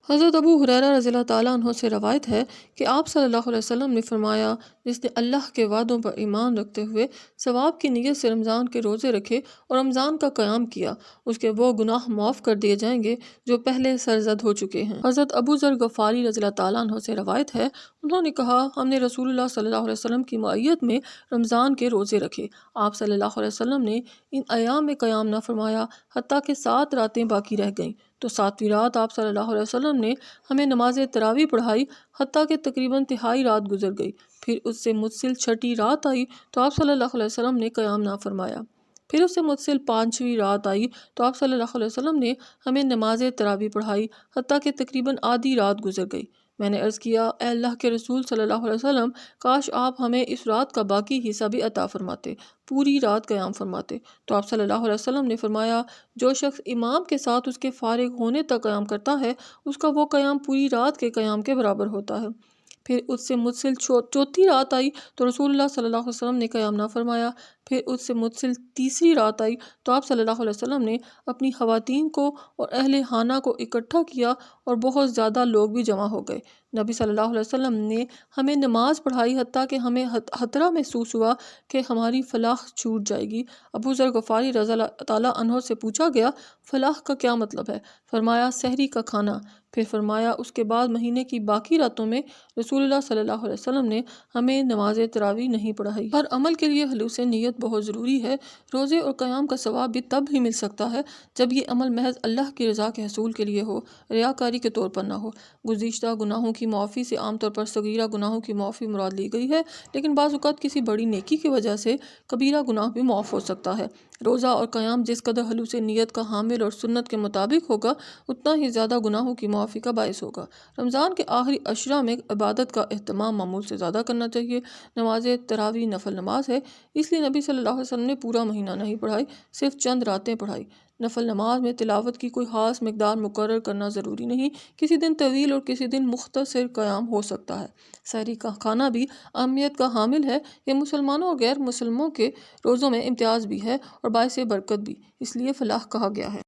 حضرت ابو ہریرہ رضی اللہ تعالیٰ عنہ سے روایت ہے کہ آپ صلی اللہ علیہ وسلم نے فرمایا، جس نے اللہ کے وعدوں پر ایمان رکھتے ہوئے ثواب کی نیت سے رمضان کے روزے رکھے اور رمضان کا قیام کیا، اس کے وہ گناہ معاف کر دیے جائیں گے جو پہلے سرزد ہو چکے ہیں۔ حضرت ابو ذر غفاری رضی اللہ تعالیٰ عنہ سے روایت ہے، انہوں نے کہا، ہم نے رسول اللہ صلی اللہ علیہ وسلم کی معیت میں رمضان کے روزے رکھے۔ آپ صلی اللہ علیہ وسلم نے ان ایام میں قیام نہ فرمایا حتیٰ کہ 7 راتیں باقی رہ گئیں، تو 7ویں رات آپ صلی اللہ علیہ وسلم نے ہمیں نماز تراویح پڑھائی حتیٰ کہ تقریباً تہائی رات گزر گئی۔ پھر اس سے متصل 6ٹھی رات آئی تو آپ صلی اللہ علیہ وسلم نے قیام نہ فرمایا۔ پھر اس سے متصل 5ویں رات آئی تو آپ صلی اللہ علیہ وسلم نے ہمیں نماز تراویح پڑھائی حتیٰ کہ تقریباً آدھی رات گزر گئی۔ میں نے عرض کیا، اے اللہ کے رسول صلی اللہ علیہ وسلم، کاش آپ ہمیں اس رات کا باقی حصہ بھی عطا فرماتے، پوری رات قیام فرماتے۔ تو آپ صلی اللہ علیہ وسلم نے فرمایا، جو شخص امام کے ساتھ اس کے فارغ ہونے تک قیام کرتا ہے، اس کا وہ قیام پوری رات کے قیام کے برابر ہوتا ہے۔ پھر اس سے متصل 4تھی رات آئی تو رسول اللہ صلی اللہ علیہ وسلم نے قیام نہ فرمایا۔ پھر اس سے متصل 3ری رات آئی تو آپ صلی اللہ علیہ وسلم نے اپنی خواتین کو اور اہل خانہ کو اکٹھا کیا اور بہت زیادہ لوگ بھی جمع ہو گئے۔ نبی صلی اللہ علیہ وسلم نے ہمیں نماز پڑھائی حتیٰ کہ ہمیں خطرہ محسوس ہوا کہ ہماری فلاح چھوٹ جائے گی۔ ابو ذر غفاری رضی اللہ تعالیٰ عنہ سے پوچھا گیا، فلاح کا کیا مطلب ہے؟ فرمایا، سحری کا کھانا۔ پھر فرمایا، اس کے بعد مہینے کی باقی راتوں میں رسول اللہ صلی اللہ علیہ وسلم نے ہمیں نماز تراویح نہیں پڑھائی۔ ہر عمل کے لیے خلوص نیت بہت ضروری ہے۔ روزے اور قیام کا ثواب بھی تب ہی مل سکتا ہے جب یہ عمل محض اللہ کی رضا کے حصول کے لیے ہو، ریاکاری کے طور پر نہ ہو۔ گزشتہ گناہوں کی معافی سے عام طور پر صغیرہ گناہوں کی معافی مراد لی گئی ہے، لیکن بعض اوقات کسی بڑی نیکی کی وجہ سے کبیرہ گناہ بھی معاف ہو سکتا ہے۔ روزہ اور قیام جس قدر خلوص نیت کا حامل اور سنت کے مطابق ہوگا، اتنا ہی زیادہ گناہوں کی معافی کا باعث ہوگا۔ رمضان کے آخری عشرہ میں عبادت کا اہتمام معمول سے زیادہ کرنا چاہیے۔ نماز تراویح نفل نماز ہے، اس لیے نبی صلی اللہ علیہ وسلم نے پورا مہینہ نہیں پڑھائی، صرف چند راتیں پڑھائی۔ نفل نماز میں تلاوت کی کوئی خاص مقدار مقرر کرنا ضروری نہیں، کسی دن طویل اور کسی دن مختصر قیام ہو سکتا ہے۔ سحری کا کھانا بھی اہمیت کا حامل ہے، یہ مسلمانوں اور غیر مسلموں کے روزوں میں امتیاز بھی ہے اور باعث برکت بھی، اس لیے فلاح کہا گیا ہے۔